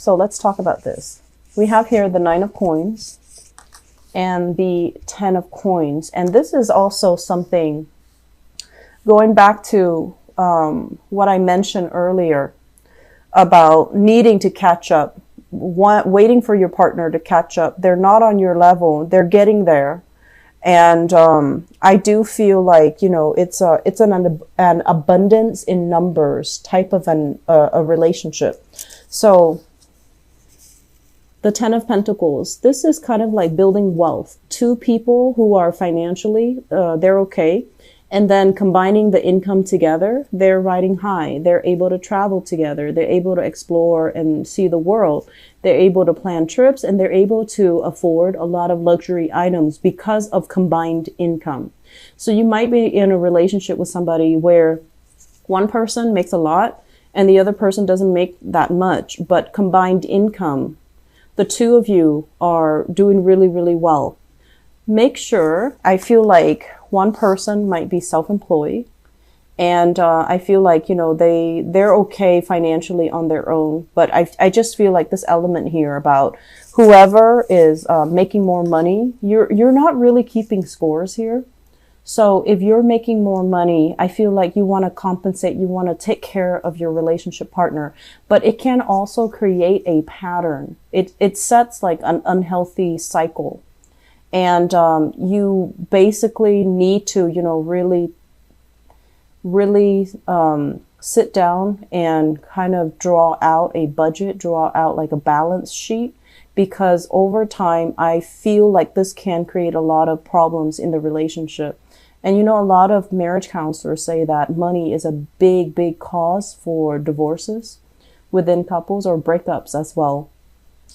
So let's talk about this. We have here the 9 of coins and the 10 of coins. And this is also something going back to what I mentioned earlier about needing to catch up, waiting for your partner to catch up. They're not on your level. They're getting there. And I do feel like, you know, it's an abundance in numbers type of a relationship. So the 10 of Pentacles, this is kind of like building wealth. Two people who are financially, they're okay. And then combining the income together, they're riding high. They're able to travel together. They're able to explore and see the world. They're able to plan trips, and they're able to afford a lot of luxury items because of combined income. So you might be in a relationship with somebody where one person makes a lot and the other person doesn't make that much, but combined income, the two of you are doing really, really well. Make sure, I feel like one person might be self-employed, and I feel like, you know, they're okay financially on their own. But I just feel like this element here about whoever is making more money, you're not really keeping scores here. So if you're making more money, I feel like you want to compensate, you want to take care of your relationship partner, but it can also create a pattern. It sets like an unhealthy cycle. And you basically need to, you know, really sit down and kind of draw out a budget, draw out like a balance sheet, because over time, I feel like this can create a lot of problems in the relationship. And, you know, a lot of marriage counselors say that money is a big, big cause for divorces within couples or breakups as well.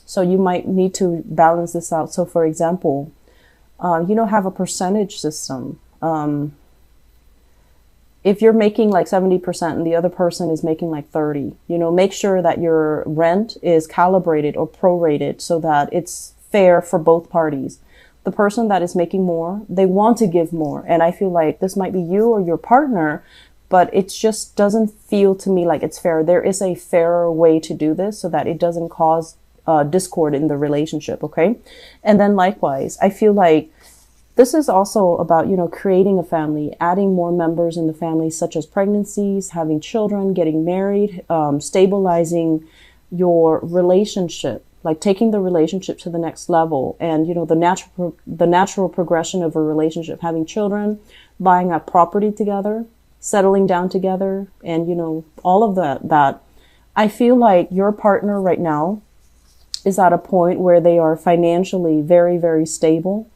So you might need to balance this out. So for example, you know, have a percentage system. If you're making like 70% and the other person is making like 30, you know, make sure that your rent is calibrated or prorated so that it's fair for both parties. The person that is making more, they want to give more. And I feel like this might be you or your partner, but it just doesn't feel to me like it's fair. There is a fairer way to do this so that it doesn't cause discord in the relationship. Okay. And then likewise, I feel like this is also about, you know, creating a family, adding more members in the family, such as pregnancies, having children, getting married, stabilizing your relationship, like taking the relationship to the next level. And, you know, the natural progression of a relationship, having children, buying a property together, settling down together, and, you know, all of that I feel like your partner right now is at a point where they are financially very, very stable.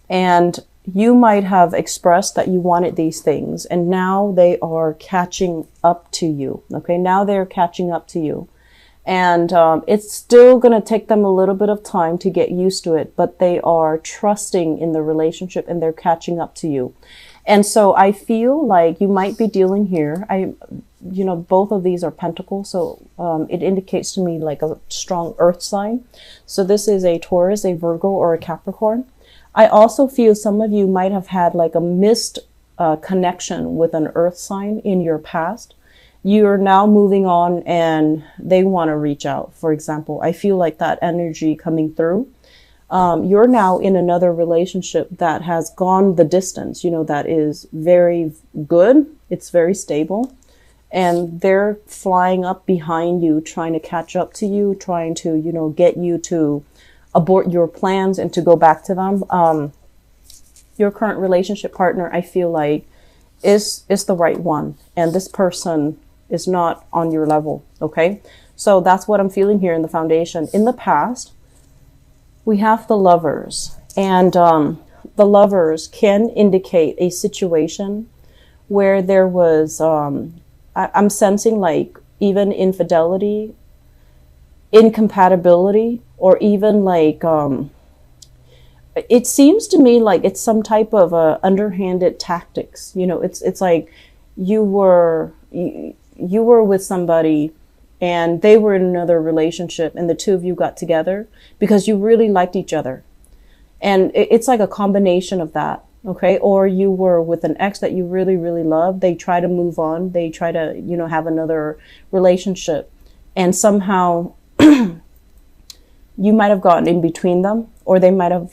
And you might have expressed that you wanted these things, and now they are catching up to you. Okay, now they're catching up to you. And it's still going to take them a little bit of time to get used to it, but they are trusting in the relationship and they're catching up to you. And so I feel like you might be dealing here. You know, both of these are pentacles. So it indicates to me like a strong earth sign. So this is a Taurus, a Virgo, or a Capricorn. I also feel some of you might have had like a missed connection with an earth sign in your past. You're now moving on and they want to reach out. For example, I feel like that energy coming through. You're now in another relationship that has gone the distance, you know, that is very good. It's very stable. And they're flying up behind you, trying to catch up to you, trying to, you know, get you to abort your plans and to go back to them. Your current relationship partner, I feel like, is the right one. And this person is not on your level. Okay. So that's what I'm feeling here in the foundation. In the past, we have the Lovers, and the Lovers can indicate a situation where there was, I'm sensing like even infidelity, incompatibility, or even like, it seems to me like it's some type of underhanded tactics. You know, it's like you were with somebody and they were in another relationship and the two of you got together because you really liked each other. And it's like a combination of that. Okay. Or you were with an ex that you really, really love. They try to move on. They try to, you know, have another relationship, and somehow You might have gotten in between them, or they might have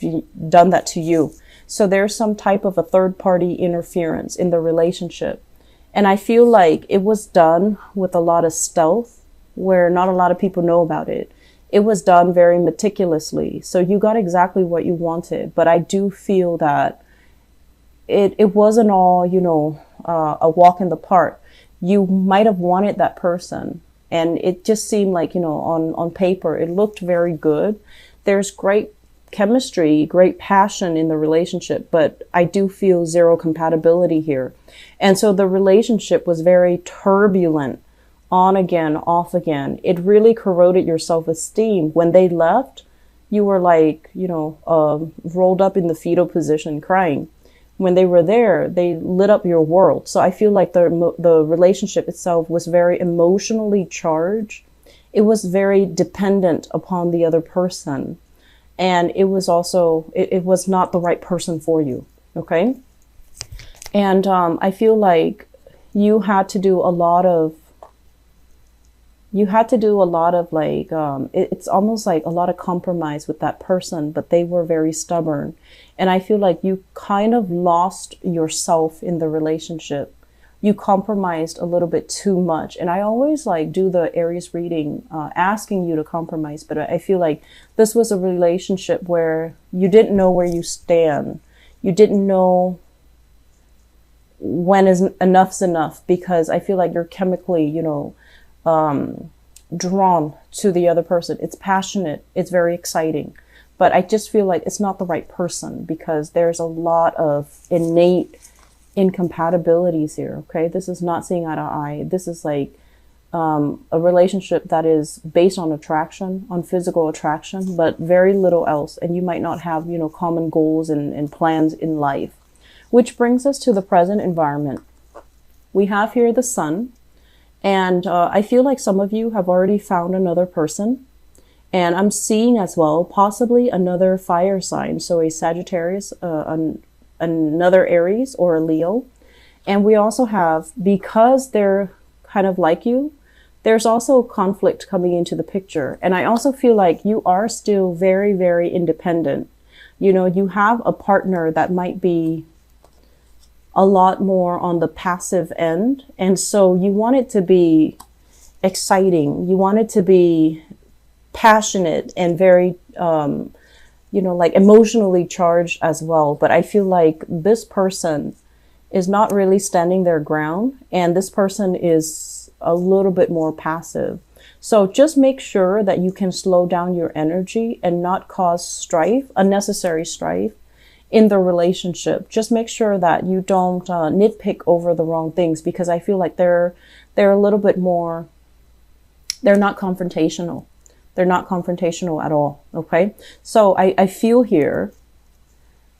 done that to you. So there's some type of a third party interference in the relationship. And I feel like it was done with a lot of stealth, where not a lot of people know about it. It was done very meticulously. So you got exactly what you wanted. But I do feel that it wasn't all, a walk in the park. You might have wanted that person, and it just seemed like, on paper, it looked very good. There's great chemistry, great passion in the relationship, but I do feel zero compatibility here. And so the relationship was very turbulent, on again, off again. It really corroded your self-esteem. When they left, you were like, rolled up in the fetal position crying. When they were there, they lit up your world. So I feel like the relationship itself was very emotionally charged. It was very dependent upon the other person. And it was also, it was not the right person for you. Okay. And I feel like you had to do a lot of like, it's almost like a lot of compromise with that person, but they were very stubborn. And I feel like you kind of lost yourself in the relationship. You compromised a little bit too much. And I always like do the Aries reading, asking you to compromise. But I feel like this was a relationship where you didn't know where you stand. You didn't know when enough's enough, because I feel like you're chemically, drawn to the other person. It's passionate. It's very exciting. But I just feel like it's not the right person, because there's a lot of innate incompatibilities here. Okay. This is not seeing eye to eye. This is like, a relationship that is based on attraction, on physical attraction, but very little else. And you might not have, common goals and plans in life, which brings us to the present environment. We have here the sun. And I feel like some of you have already found another person. And I'm seeing as well, possibly another fire sign. So a Sagittarius, another Aries, or a Leo. And we also have, because they're kind of like you, there's also conflict coming into the picture. And I also feel like you are still very, very independent. You have a partner that might be a lot more on the passive end. And so you want it to be exciting. You want it to be passionate and very, like emotionally charged as well. But I feel like this person is not really standing their ground, and this person is a little bit more passive. So just make sure that you can slow down your energy and not cause strife, unnecessary strife in the relationship. Just make sure that you don't nitpick over the wrong things, because I feel like they're a little bit more, they're not confrontational. They're not confrontational at all. Okay. So I feel here,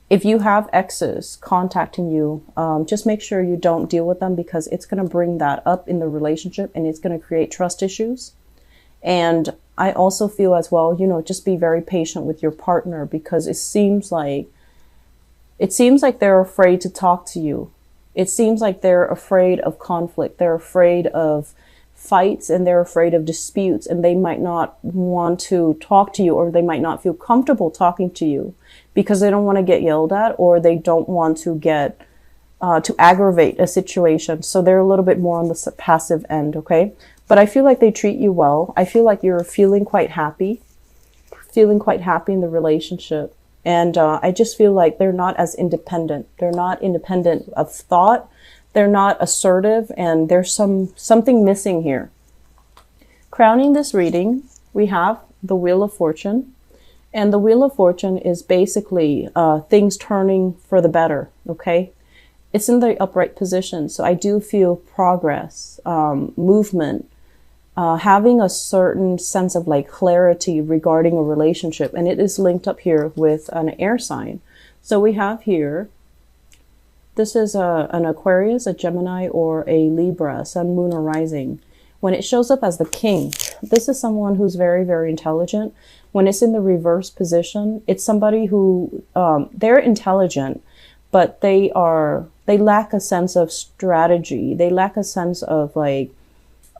if you have exes contacting you, just make sure you don't deal with them, because it's going to bring that up in the relationship, and it's going to create trust issues. And I also feel as well, just be very patient with your partner, because it seems like they're afraid to talk to you. It seems like they're afraid of conflict. They're afraid of fights, and they're afraid of disputes, and they might not want to talk to you, or they might not feel comfortable talking to you because they don't want to get yelled at, or they don't want to get to aggravate a situation. So they're a little bit more on the passive end. Okay. But I feel like they treat you well. I feel like you're feeling quite happy in the relationship. And I just feel like they're not as independent. They're not independent of thought. They're not assertive, and there's something missing here. Crowning this reading, we have the Wheel of Fortune. And the Wheel of Fortune is basically things turning for the better, okay? It's in the upright position, so I do feel progress, movement, having a certain sense of like clarity regarding a relationship. And it is linked up here with an air sign. So we have here, this is an Aquarius, a Gemini, or a Libra, Sun, Moon, or Rising. When it shows up as the King, this is someone who's very, very intelligent. When it's in the reverse position, it's somebody who, they're intelligent, but they lack a sense of strategy. They lack a sense of like,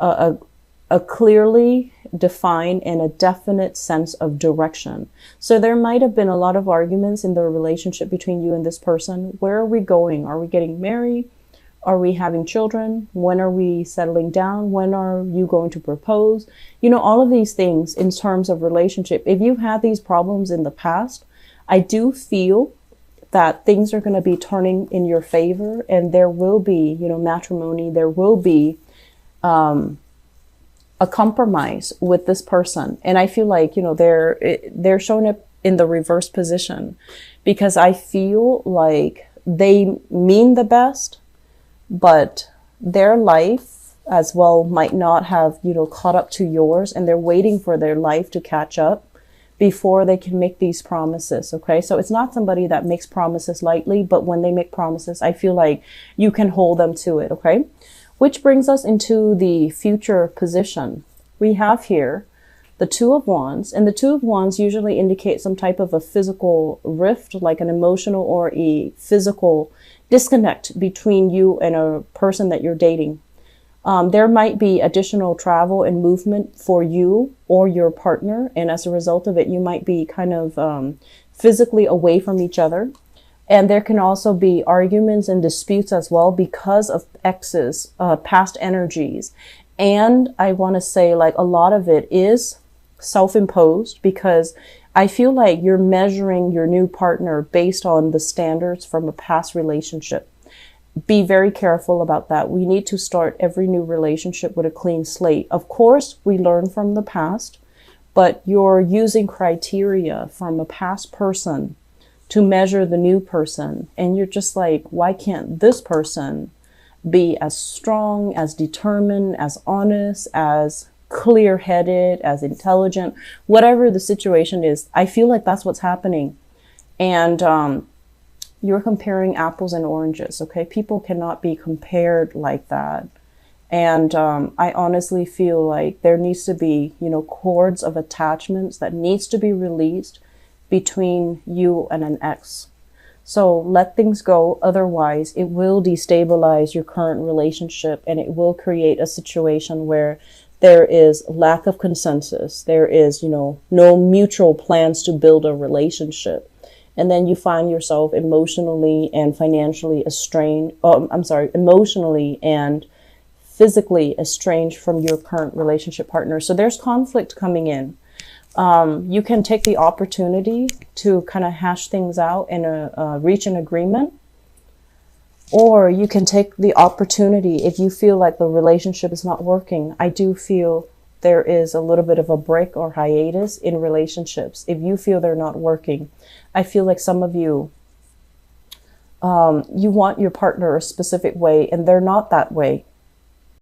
a a clearly defined and a definite sense of direction. So there might have been a lot of arguments in the relationship between you and this person. Where are we going? Are we getting married? Are we having children? When are we settling down? When are you going to propose? You know, all of these things in terms of relationship. If you had these problems in the past, I do feel that things are going to be turning in your favor, and there will be, you know, matrimony. There will be a compromise with this person. And I feel like, you know, they're showing up in the reverse position, because I feel like they mean the best, but their life as well might not have, you know, caught up to yours, and they're waiting for their life to catch up before they can make these promises. Okay. So it's not somebody that makes promises lightly, but when they make promises, I feel like you can hold them to it. Okay. Which brings us into the future position. We have here the Two of Wands, and the Two of Wands usually indicate some type of a physical rift, like an emotional or a physical disconnect between you and a person that you're dating. There might be additional travel and movement for you or your partner, and as a result of it, you might be kind of physically away from each other. And there can also be arguments and disputes as well because of exes, past energies. And I want to say, like, a lot of it is self-imposed, because I feel like you're measuring your new partner based on the standards from a past relationship. Be very careful about that. We need to start every new relationship with a clean slate. Of course, we learn from the past, but you're using criteria from a past person to measure the new person. And you're just like, why can't this person be as strong, as determined, as honest, as clear-headed, as intelligent, whatever the situation is? I feel like that's what's happening. And you're comparing apples and oranges, okay? People cannot be compared like that. And I honestly feel like there needs to be, you know, cords of attachments that needs to be released between you and an ex. So let things go. Otherwise, it will destabilize your current relationship, and it will create a situation where there is lack of consensus. There is, you know, no mutual plans to build a relationship. And then you find yourself emotionally and financially estranged. Emotionally and physically estranged from your current relationship partner. So there's conflict coming in. You can take the opportunity to kind of hash things out and reach an agreement. Or you can take the opportunity if you feel like the relationship is not working. I do feel there is a little bit of a break or hiatus in relationships. If you feel they're not working, I feel like some of you, you want your partner a specific way and they're not that way.